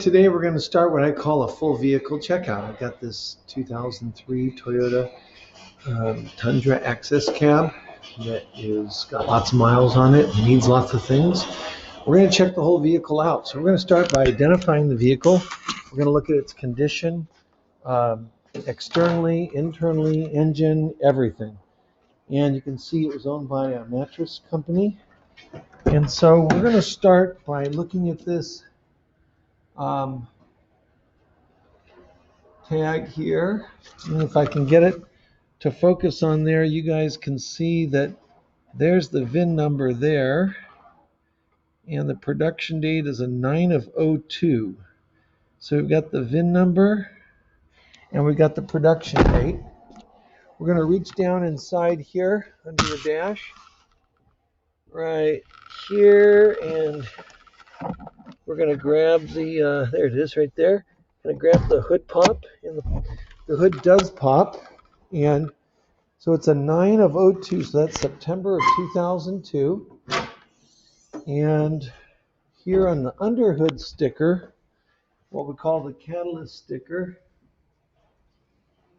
today we're going to start what I call a full vehicle checkout. I've got this 2003 Toyota Tundra Access cab that is got lots of miles on it, needs lots of things. We're going to check the whole vehicle out. So we're going to start by identifying the vehicle. We're going to look at its condition, externally, internally, engine, everything. And you can see it was owned by a mattress company. And so we're going to start by looking at this tag here, and if I can get it to focus on there, you guys can see that there's the VIN number there, and the production date is a 9/02. So we've got the VIN number and we got the production date. We're going to reach down inside here under the dash right here, and we're going to grab the there it is right there. Going to grab the hood pop, and the hood does pop, and so it's a 9/02, so that's September of 2002. And here on the underhood sticker, what we call the catalyst sticker,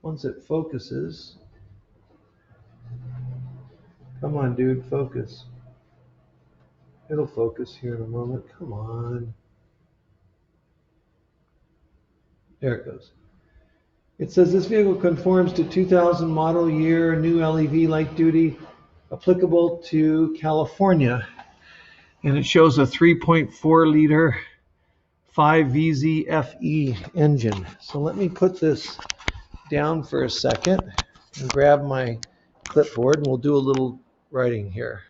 once it focuses, come on dude, focus. It'll focus here in a moment, come on. There it goes. It says this vehicle conforms to 2000 model year, new LEV light duty, applicable to California. And it shows a 3.4 liter 5VZ FE engine. So let me put this down for a second and grab my clipboard, and we'll do a little writing here.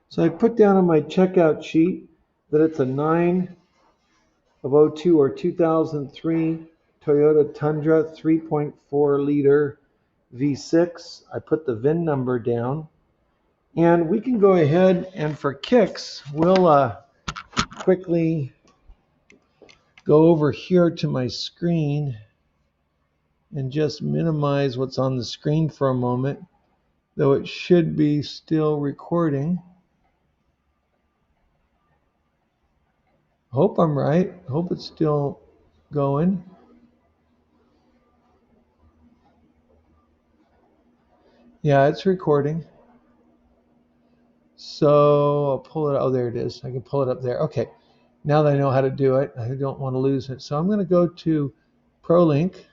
So I put down on my checkout sheet that it's a 9/02 or 2003 Toyota Tundra 3.4 liter V6. I put the VIN number down, and we can go ahead and for kicks, we'll quickly go over here to my screen and just minimize what's on the screen for a moment, though it should be still recording. Hope I'm right. Hope it's still going. Yeah, it's recording. So I'll pull it. Oh, there it is. I can pull it up there. Okay. Now that I know how to do it, I don't want to lose it. So I'm going to go to ProLink,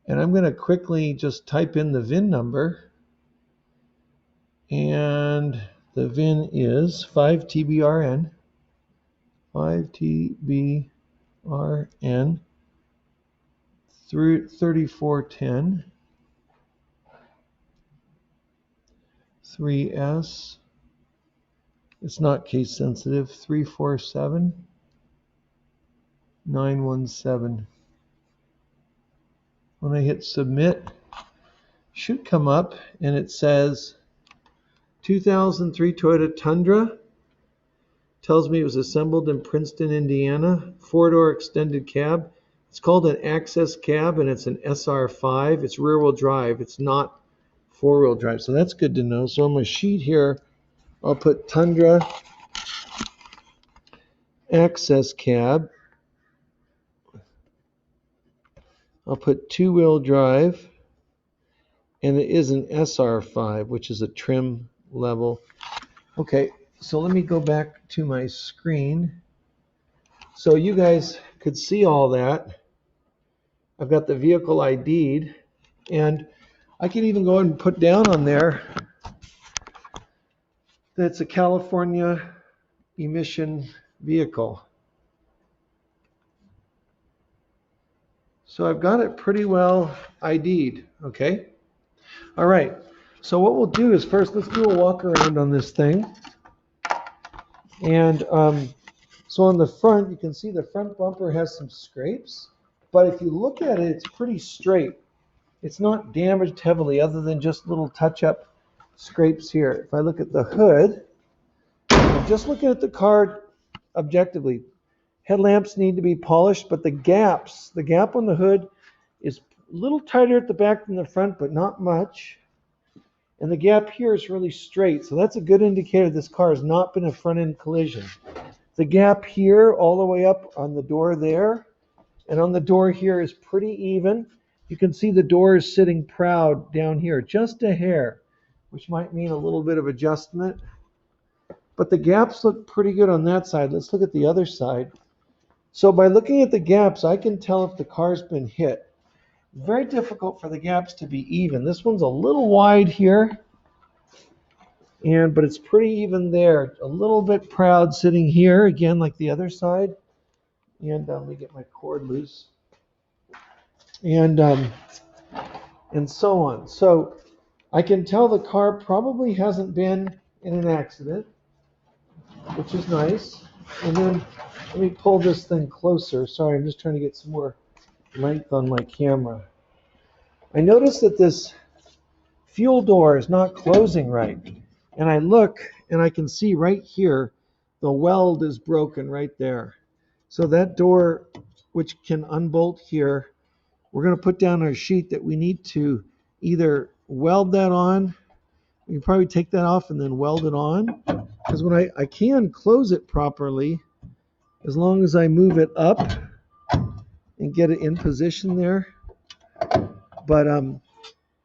and I'm going to quickly just type in the VIN number. And the VIN is 5TBRN through 3410 3S. It's not case sensitive. 347 917. When I hit submit, should come up, and it says 2003 Toyota Tundra. Tells me it was assembled in Princeton, Indiana. 4-door extended cab. It's called an access cab, and it's an SR5. It's rear-wheel drive. It's not four-wheel drive, so that's good to know. So on my sheet here, I'll put Tundra access cab. I'll put two-wheel drive, and it is an SR5, which is a trim level. Okay, so let me go back to my screen so you guys could see all that. I've got the vehicle ID'd, and I can even go ahead and put down on there that it's a California emission vehicle. So I've got it pretty well ID'd, okay? All right, so what we'll do is first, let's do a walk around on this thing. And so on the front, you can see the front bumper has some scrapes, but if you look at it, it's pretty straight. It's not damaged heavily other than just little touch-up scrapes here. If I look at the hood, I'm just looking at the car objectively. Headlamps need to be polished, but the gap on the hood is a little tighter at the back than the front, but not much. And the gap here is really straight, so that's a good indicator this car has not been a front-end collision. The gap here all the way up on the door there and on the door here is pretty even. You can see the door is sitting proud down here, just a hair, which might mean a little bit of adjustment. But the gaps look pretty good on that side. Let's look at the other side. So by looking at the gaps, I can tell if the car's been hit. Very difficult for the gaps to be even. This one's a little wide here, but it's pretty even there. A little bit proud sitting here, again, like the other side. And let me get my cord loose. And so on. So I can tell the car probably hasn't been in an accident, which is nice. And then let me pull this thing closer. Sorry, I'm just trying to get some more length on my camera. I noticed that this fuel door is not closing right. And I look and I can see right here the weld is broken right there. So that door, which can unbolt here, we're going to put down our sheet that we need to either weld that on. We can probably take that off and then weld it on. Because when I can close it properly, as long as I move it up and get it in position there. But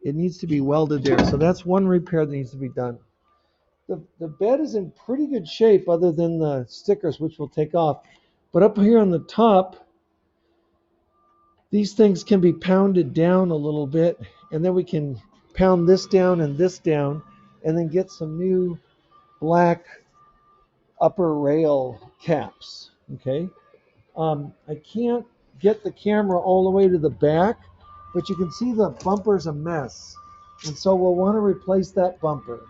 it needs to be welded there. So that's one repair that needs to be done. The bed is in pretty good shape other than the stickers, which we'll take off. But up here on the top, these things can be pounded down a little bit, and then we can pound this down, and then get some new black upper rail caps. Okay. I can't get the camera all the way to the back, but you can see the bumper's a mess. And so we'll want to replace that bumper.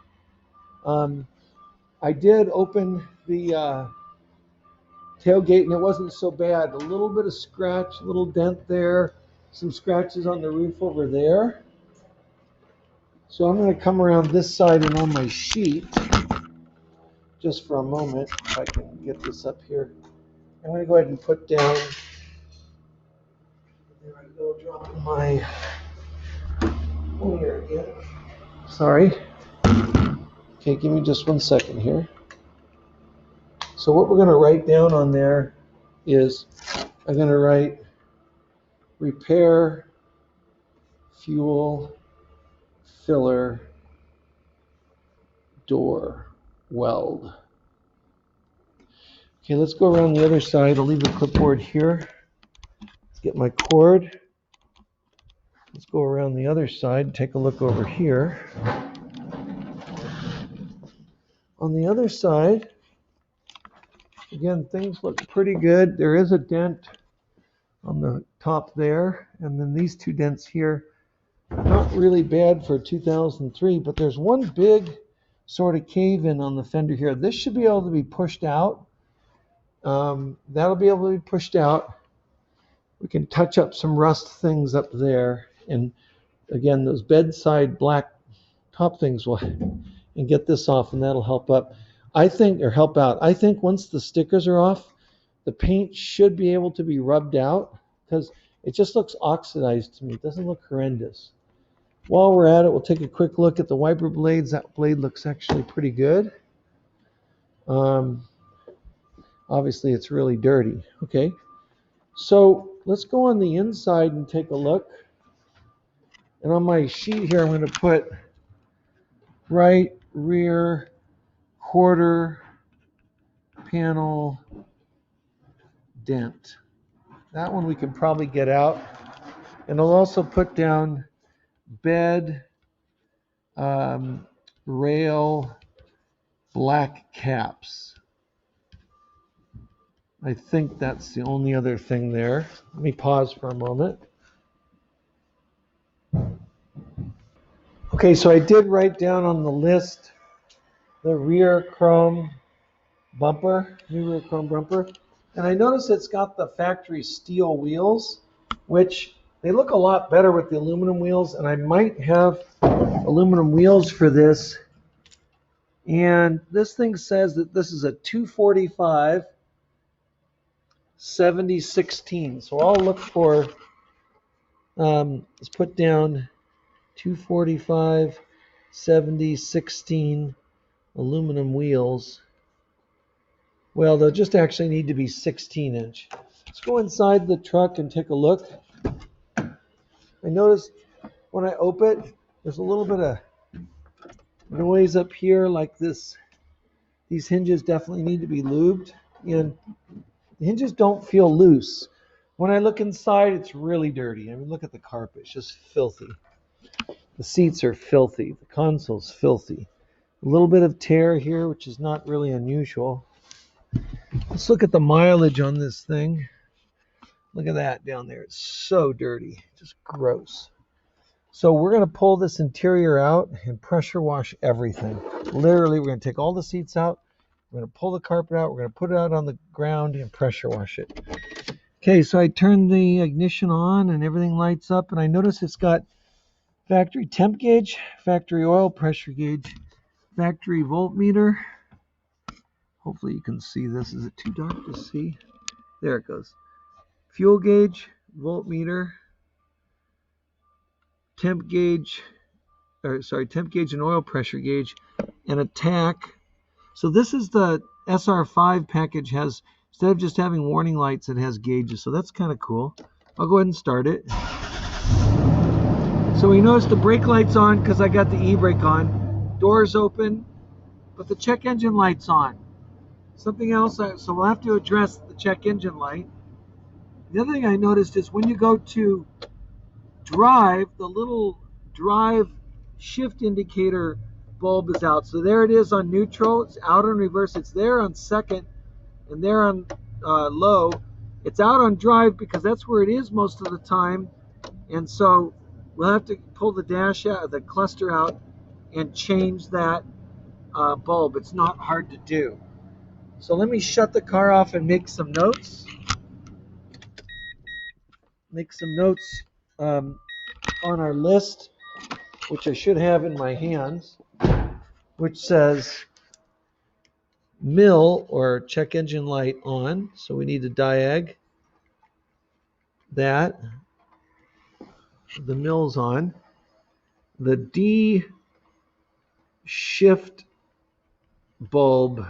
I did open the tailgate and it wasn't so bad. A little bit of scratch, a little dent there, some scratches on the roof over there. So I'm going to come around this side and on my sheet just for a moment, if I can get this up here. I'm going to go ahead and put down, there I go, dropping my, oh, here again. Sorry. Okay, give me just 1 second here. So what we're going to write down on there is, I'm going to write repair fuel filler door weld. Okay, let's go around the other side. I'll leave the clipboard here. Let's get my cord. Let's go around the other side, take a look over here. On the other side, again, things look pretty good. There is a dent on the top there, and then these two dents here, not really bad for 2003, but there's one big sort of cave-in on the fender here. This should be able to be pushed out. That'll be able to be pushed out. We can touch up some rust things up there, and again, those bedside black top things will, and get this off, and that'll help up. I think, or help out. I think once the stickers are off, the paint should be able to be rubbed out because it just looks oxidized to me. It doesn't look horrendous. While we're at it, we'll take a quick look at the wiper blades. That blade looks actually pretty good. Obviously, it's really dirty. Okay, so let's go on the inside and take a look. And on my sheet here, I'm going to put right rear quarter panel dent. That one we can probably get out. And I'll also put down bed rail black caps. I think that's the only other thing there. Let me pause for a moment. Okay, so I did write down on the list the rear chrome bumper, new rear chrome bumper. And I noticed it's got the factory steel wheels, which they look a lot better with the aluminum wheels, and I might have aluminum wheels for this. And this thing says that this is a 245 7016. So I'll look for, let's put down 245 7016 aluminum wheels. Well, they'll just actually need to be 16-inch. Let's go inside the truck and take a look. I noticed when I open it, there's a little bit of noise up here like this. These hinges definitely need to be lubed, and the hinges don't feel loose. When I look inside, it's really dirty. I mean, look at the carpet. It's just filthy. The seats are filthy. The console's filthy. A little bit of tear here, which is not really unusual. Let's look at the mileage on this thing. Look at that down there. It's so dirty. Just gross. So we're going to pull this interior out and pressure wash everything. Literally, we're going to take all the seats out. We're going to pull the carpet out. We're going to put it out on the ground and pressure wash it. Okay, so I turned the ignition on and everything lights up. And I notice it's got factory temp gauge, factory oil pressure gauge, factory voltmeter. Hopefully you can see this. Is it too dark to see? There it goes. Fuel gauge, voltmeter, temp gauge and oil pressure gauge, and a tach. So this is the SR5 package. Has, instead of just having warning lights, it has gauges. So that's kind of cool. I'll go ahead and start it. So we notice the brake light's on because I got the e-brake on. Doors open, but the check engine light's on. Something else, so we'll have to address the check engine light. The other thing I noticed is when you go to drive, the little drive shift indicator bulb is out. So there it is on neutral. It's out on reverse. It's there on second and there on low. It's out on drive because that's where it is most of the time. And so we'll have to pull the dash out, the cluster out, and change that bulb. It's not hard to do. So let me shut the car off and make some notes. On our list, which I should have in my hands, which says mill or check engine light on. So we need to diag that. The mill's on. The D shift bulb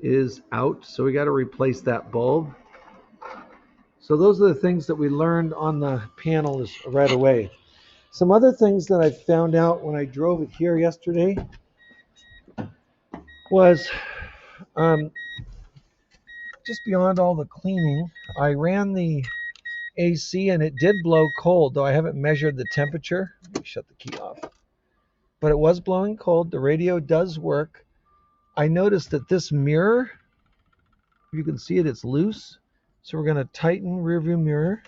is out, so we got to replace that bulb. So those are the things that we learned on the panel right away. Some other things that I found out when I drove it here yesterday was just beyond all the cleaning, I ran the AC and it did blow cold, though I haven't measured the temperature. Let me shut the key off. But it was blowing cold. The radio does work. I noticed that this mirror, you can see it, it's loose. So we're going to tighten rear view mirror.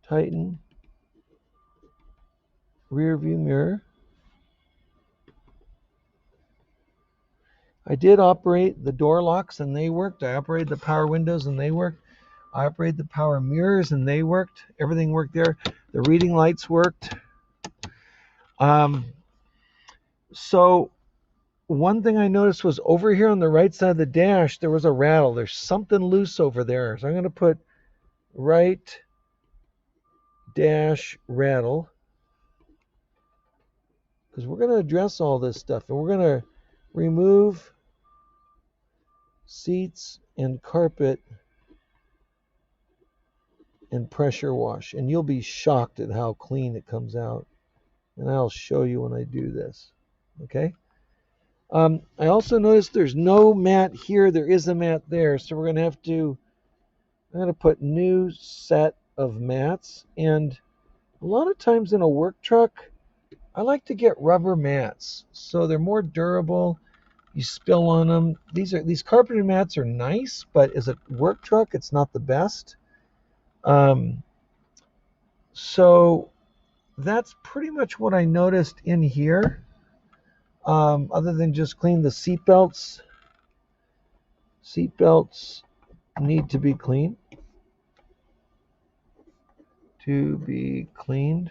Tighten rear view mirror. I did operate the door locks and they worked. I operated the power windows and they worked. I operated the power mirrors and they worked. Everything worked there. The reading lights worked. So one thing I noticed was over here on the right side of the dash, there was a rattle. There's something loose over there. So I'm going to put right dash rattle, because we're going to address all this stuff, and we're going to remove seats and carpet and pressure wash, and you'll be shocked at how clean it comes out, and I'll show you when I do this. Okay. I also noticed there's no mat here. There is a mat there, so we're going to put new set of mats. And a lot of times in a work truck, I like to get rubber mats, so they're more durable. You spill on them. These carpeted mats are nice, but as a work truck, it's not the best. So that's pretty much what I noticed in here. Other than just clean the seat belts. Seat belts need to be cleaned. To be cleaned.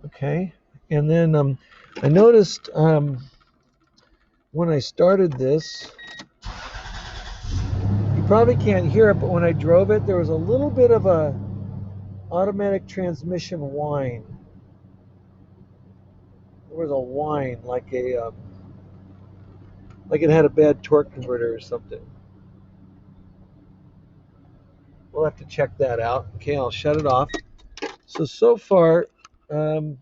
Okay. And then I noticed when I started this, you probably can't hear it, but when I drove it, there was a little bit of a automatic transmission whine. there was a whine like like it had a bad torque converter or something. We'll have to check that out. Okay, I'll shut it off. So far, um,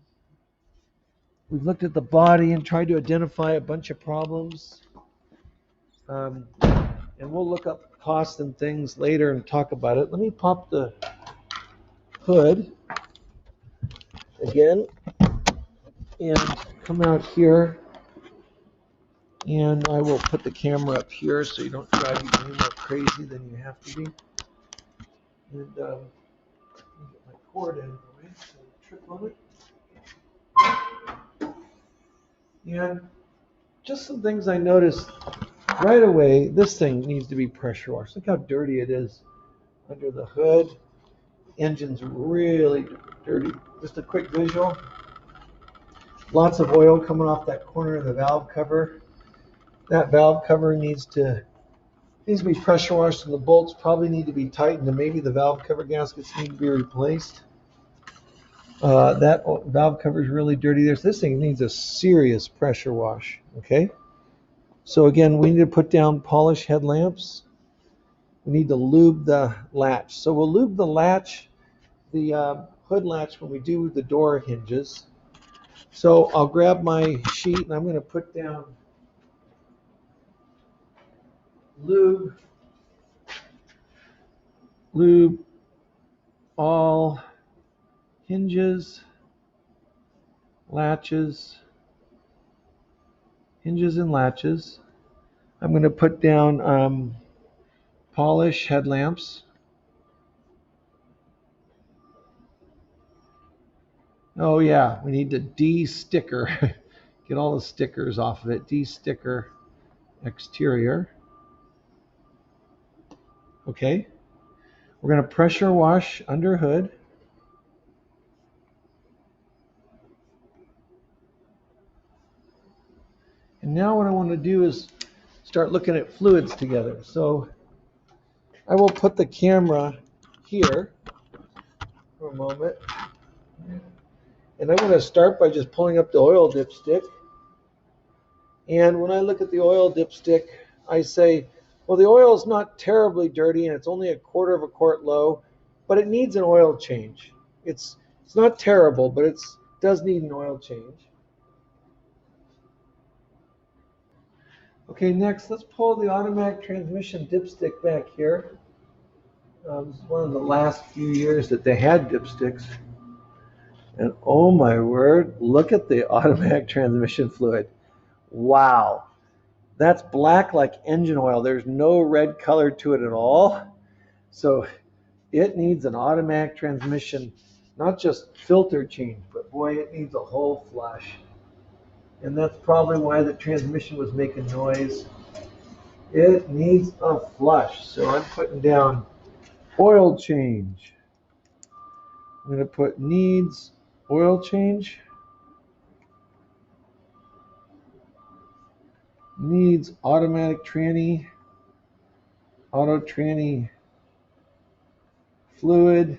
we've looked at the body and tried to identify a bunch of problems. Um, and we'll look up costs and things later and talk about it. Let me pop the hood again and come out here, and I will put the camera up here so you don't drive you any more crazy than you have to be. And let me get my cord in the way so I don't trip on it. And just some things I noticed right away. This thing needs to be pressure washed. Look how dirty it is under the hood. Engine's really dirty. Just a quick visual. Lots of oil coming off that corner of the valve cover. That valve cover needs to be pressure washed, and the bolts probably need to be tightened, and maybe the valve cover gaskets need to be replaced. That valve cover is really dirty there. So this thing needs a serious pressure wash. Okay. So again, we need to put down polish headlamps. We need to lube the latch. So we'll lube the latch, the hood latch, when we do the door hinges. So I'll grab my sheet and I'm going to put down lube all hinges, latches, hinges and latches. I'm going to put down polish headlamps. Oh yeah, we need to de-sticker. Get all the stickers off of it. De-sticker exterior. Okay. We're going to pressure wash under hood. And now what I want to do is start looking at fluids together. So I will put the camera here for a moment. And I'm going to start by just pulling up the oil dipstick. And when I look at the oil dipstick, I say, well, the oil is not terribly dirty and it's only a quarter of a quart low, but it needs an oil change. It's not terrible, but it does need an oil change. Okay, next, let's pull the automatic transmission dipstick back here. This is one of the last few years that they had dipsticks. And oh my word, look at the automatic transmission fluid. Wow. That's black like engine oil. There's no red color to it at all. So it needs an automatic transmission, not just filter change, but boy, it needs a whole flush. And that's probably why the transmission was making noise. It needs a flush. So I'm putting down oil change. I'm going to put needs oil change. Needs automatic tranny. Auto tranny fluid.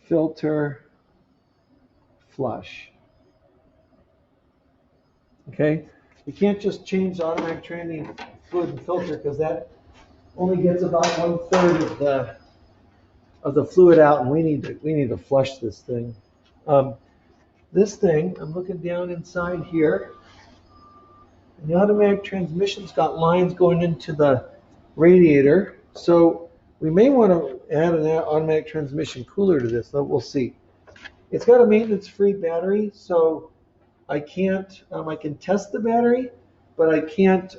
Filter. Flush. Okay? You can't just change the automatic tranny fluid and filter because that only gets about 1/3 of the fluid out, and we need to flush this thing. This thing, I'm looking down inside here, and the automatic transmission's got lines going into the radiator, so we may want to add an automatic transmission cooler to this. We'll see. It's got a maintenance-free battery, so I can't. I can test the battery, but I can't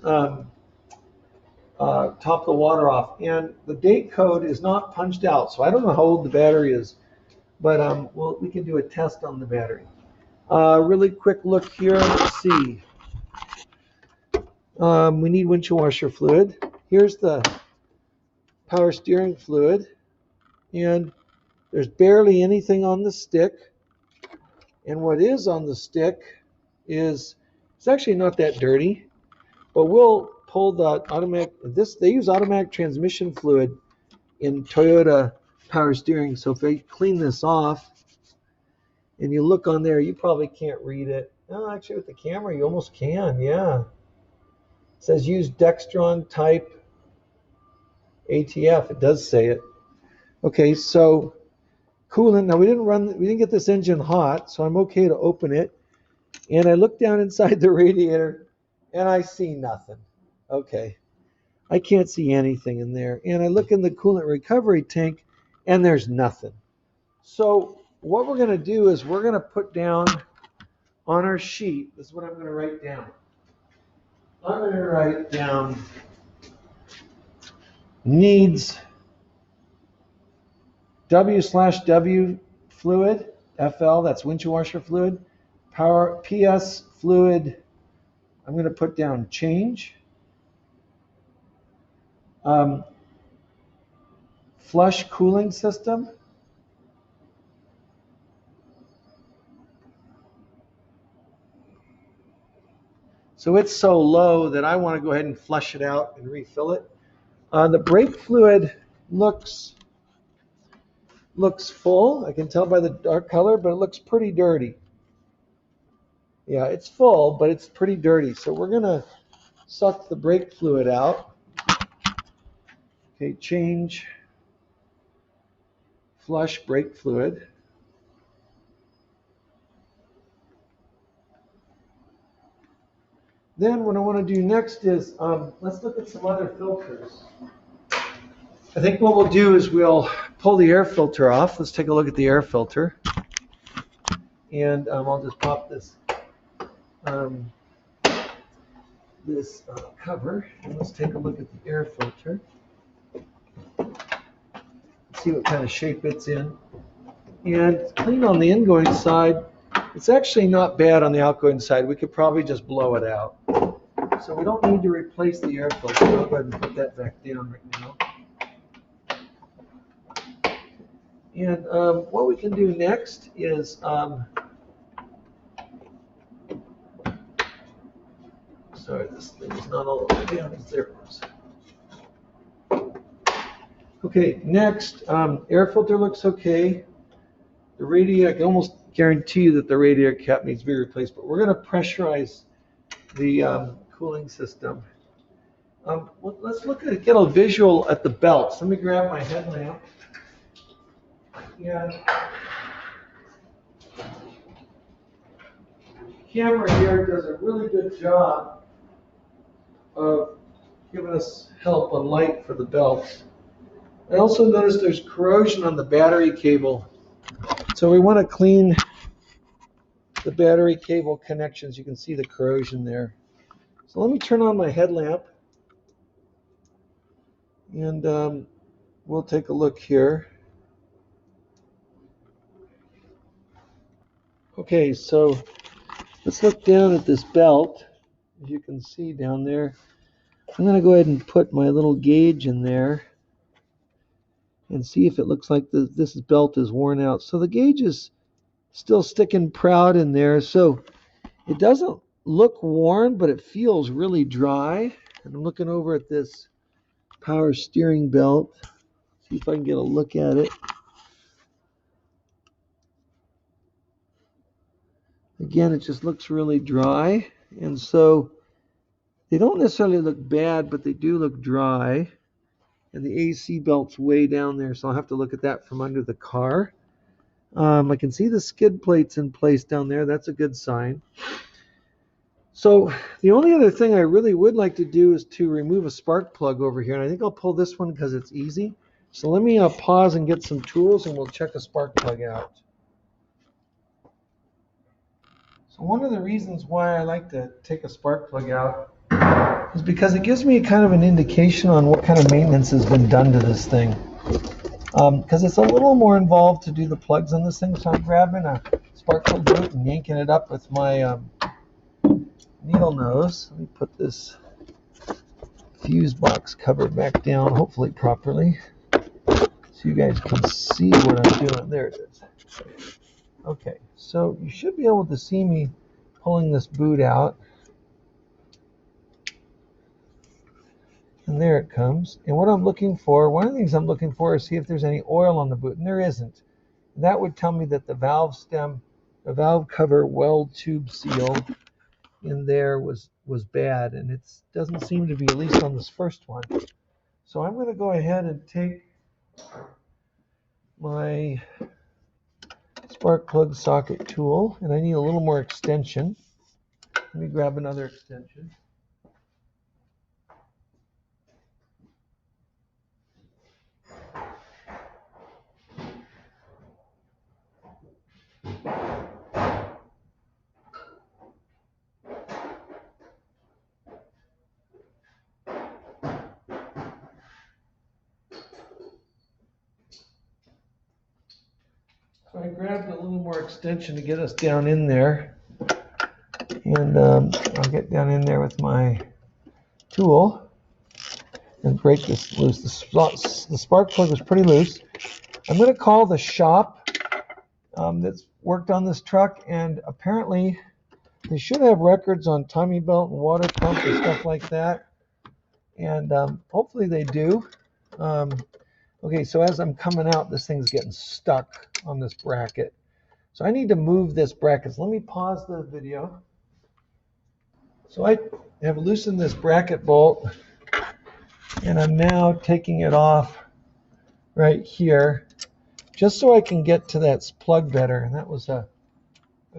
top the water off. And the date code is not punched out, so I don't know how old the battery is, but we can do a test on the battery. Really quick look here. Let's see. We need windshield washer fluid. Here's the power steering fluid, and there's barely anything on the stick. And what is on the stick is, it's actually not that dirty, but we'll pull the automatic, they use automatic transmission fluid in Toyota power steering. So if I clean this off and you look on there, you probably can't read it. No, actually with the camera you almost can, yeah. It says use Dextron type ATF. It does say it. Okay, so coolant. Now we didn't get this engine hot, so I'm okay to open it. And I look down inside the radiator and I see nothing. Okay. I can't see anything in there. And I look in the coolant recovery tank and there's nothing. So what we're going to do is we're going to put down on our sheet, this is what I'm going to write down. I'm going to write down needs W/W fluid, FL, that's windshield washer fluid, power PS fluid, I'm going to put down change, flush cooling system, so it's so low that I want to go ahead and flush it out and refill it. The brake fluid looks full. I can tell by the dark color, but it looks pretty dirty. Yeah, it's full, but it's pretty dirty. So we're going to suck the brake fluid out. Okay, change, flush brake fluid. Then what I want to do next is, let's look at some other filters. I think what we'll do is we'll pull the air filter off. Let's take a look at the air filter. And I'll just pop this cover, and let's take a look at the air filter. See what kind of shape it's in. And clean on the ingoing side. It's actually not bad on the outgoing side. We could probably just blow it out. So we don't need to replace the air filter. I'll go ahead and put that back down right now. And what we can do next is, sorry, this thing is not all the way down. There it was. Okay, next, air filter looks okay. The radiator, I can almost guarantee you that the radiator cap needs to be replaced, but we're going to pressurize the cooling system. Let's get a visual at the belts. Let me grab my headlamp. Yeah. Camera here does a really good job of giving us help on light for the belts. I also noticed there's corrosion on the battery cable. So we want to clean the battery cable connections. You can see the corrosion there. So let me turn on my headlamp and we'll take a look here. Okay, so let's look down at this belt. As you can see down there, I'm going to go ahead and put my little gauge in there and see if it looks like this belt is worn out. So the gauge is still sticking proud in there. So it doesn't look worn, but it feels really dry. And I'm looking over at this power steering belt. See if I can get a look at it. Again, it just looks really dry. And so they don't necessarily look bad, but they do look dry. And the AC belt's way down there, so I'll have to look at that from under the car. I can see the skid plates in place down there. That's a good sign. So the only other thing I really would like to do is to remove a spark plug over here. And I think I'll pull this one because it's easy. So let me pause and get some tools and we'll check a spark plug out. So one of the reasons why I like to take a spark plug out is because it gives me kind of an indication on what kind of maintenance has been done to this thing. Because it's a little more involved to do the plugs on this thing. So I'm grabbing a spark plug boot and yanking it up with my needle nose. Let me put this fuse box cover back down, hopefully properly, so you guys can see what I'm doing. There it is. Okay, so you should be able to see me pulling this boot out. And there it comes. And what I'm looking for, one of the things I'm looking for is see if there's any oil on the boot, and there isn't. That would tell me that the valve stem valve cover weld tube seal in there was bad, and it doesn't seem to be, at least on this first one. So I'm going to go ahead and take my spark plug socket tool, and I need a little more extension. Let me grab another extension. So I grabbed a little more extension to get us down in there, and I'll get down in there with my tool and break this loose. The spark plug was pretty loose. I'm going to call the shop that's worked on this truck, and apparently they should have records on timing belt and water pump and stuff like that, and hopefully they do. Okay, so as I'm coming out, this thing's getting stuck on this bracket. So I need to move this bracket. So let me pause the video. So I have loosened this bracket bolt, and I'm now taking it off right here, just so I can get to that plug better. And that was a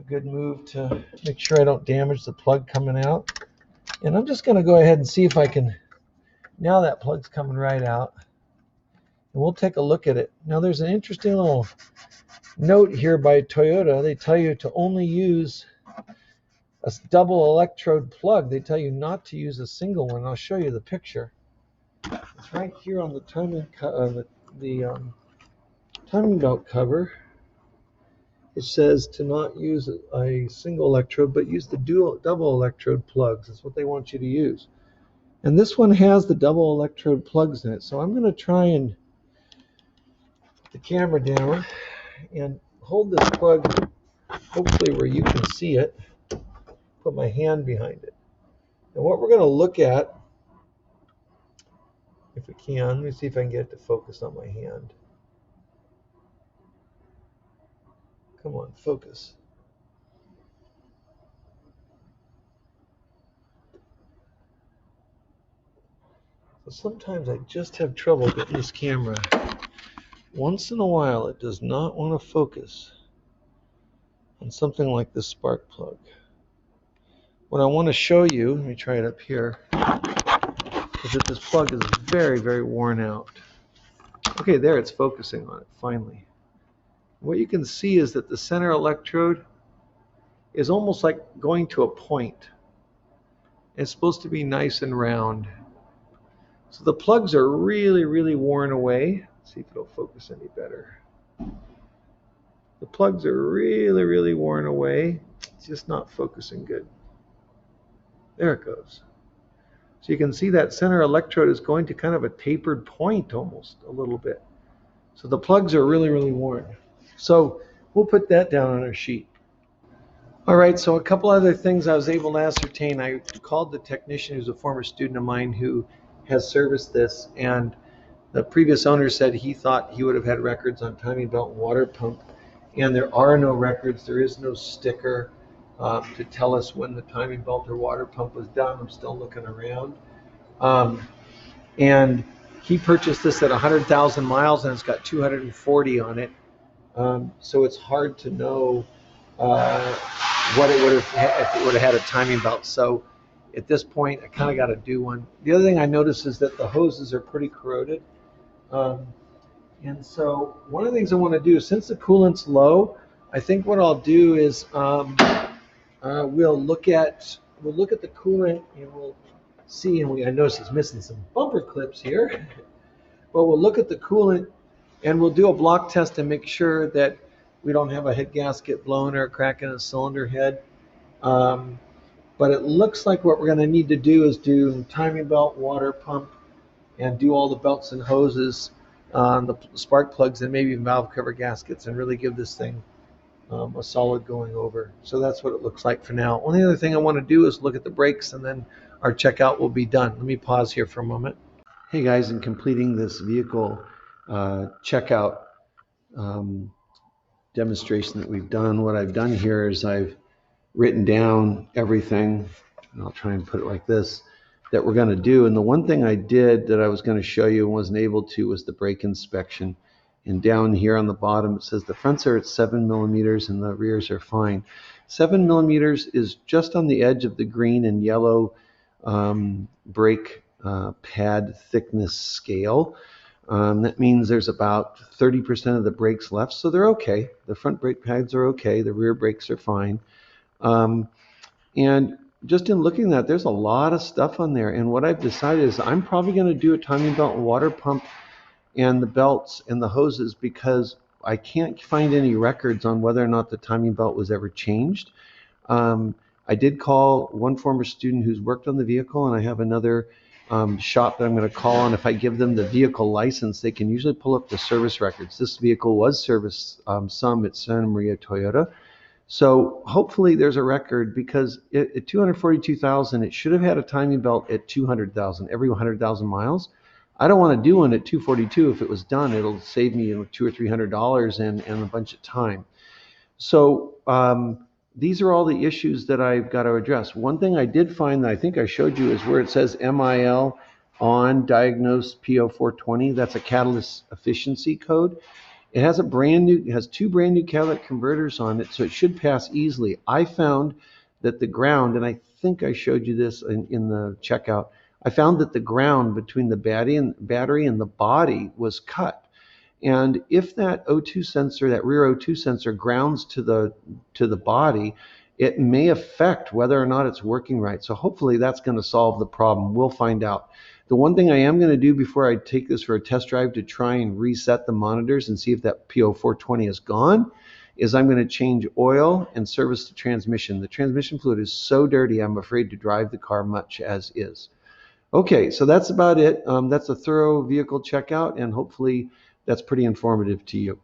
good move to make sure I don't damage the plug coming out. And I'm just going to go ahead and see if I can, now that plug's coming right out. And we'll take a look at it. Now there's an interesting little note here by Toyota. They tell you to only use a double electrode plug. They tell you not to use a single one. I'll show you the picture. It's right here on the timing timing belt cover. It says to not use a single electrode, but use the double electrode plugs. That's what they want you to use. And this one has the double electrode plugs in it. So I'm going to try and put the camera down and hold this plug, hopefully where you can see it. Put my hand behind it. And what we're going to look at, if we can, let me see if I can get it to focus on my hand. Come on, focus. So sometimes I just have trouble getting this camera. Once in a while, it does not want to focus on something like this spark plug. What I want to show you, let me try it up here, is that this plug is very, very worn out. Okay, there, it's focusing on it, finally. What you can see is that the center electrode is almost like going to a point. It's supposed to be nice and round. So the plugs are really, really worn away. Let's see if it'll focus any better. The plugs are really, really worn away. It's just not focusing good. There it goes. So you can see that center electrode is going to kind of a tapered point almost a little bit. So the plugs are really, really worn. So we'll put that down on our sheet. All right, so a couple other things I was able to ascertain. I called the technician who's a former student of mine who has serviced this, and the previous owner said he thought he would have had records on timing belt and water pump, and there are no records. There is no sticker to tell us when the timing belt or water pump was done. I'm still looking around. And he purchased this at 100,000 miles, and it's got 240 on it. So it's hard to know what it would have, if it would have had a timing belt. So at this point, I kind of got to do one. The other thing I noticed is that the hoses are pretty corroded. And so one of the things I want to do, since the coolant's low, I think what I'll do is we'll look at the coolant, and we'll see. And I notice it's missing some bumper clips here, but we'll look at the coolant and we'll do a block test and make sure that we don't have a head gasket blown or a crack in a cylinder head. But it looks like what we're going to need to do is do timing belt, water pump, and do all the belts and hoses on the spark plugs and maybe valve cover gaskets, and really give this thing a solid going over. So that's what it looks like for now. Only other thing I want to do is look at the brakes, and then our checkout will be done. Let me pause here for a moment. Hey guys, in completing this vehicle checkout, demonstration that we've done. What I've done here is I've written down everything, and I'll try and put it like this, that we're going to do. And the one thing I did that I was going to show you and wasn't able to was the brake inspection. And down here on the bottom, it says the fronts are at 7 millimeters and the rears are fine. 7 millimeters is just on the edge of the green and yellow brake pad thickness scale. That means there's about 30% of the brakes left, so they're okay. The front brake pads are okay. The rear brakes are fine. And just in looking at that, there's a lot of stuff on there. And what I've decided is I'm probably going to do a timing belt and water pump and the belts and the hoses, because I can't find any records on whether or not the timing belt was ever changed. I did call one former student who's worked on the vehicle, and I have another shop that I'm going to call on. If I give them the vehicle license, they can usually pull up the service records. This vehicle was serviced some at Santa Maria Toyota. So hopefully there's a record, because at 242,000, it should have had a timing belt at 200,000, every 100,000 miles. I don't want to do one at 242. If it was done, it'll save me $200 or $300 and a bunch of time. So these are all the issues that I've got to address. One thing I did find that I think I showed you is where it says MIL on diagnosed P0420. That's a catalyst efficiency code. It has two brand new catalytic converters on it, so it should pass easily. I found that the ground, and I think I showed you this in the checkout, I found that the ground between the battery and the body was cut. And if that O2 sensor, that rear O2 sensor, grounds to the body, it may affect whether or not it's working right. So hopefully that's going to solve the problem. We'll find out. The one thing I am going to do before I take this for a test drive to try and reset the monitors and see if that P0420 is gone is I'm going to change oil and service the transmission. The transmission fluid is so dirty, I'm afraid to drive the car much as is. Okay, so that's about it. That's a thorough vehicle checkout, and hopefully that's pretty informative to you.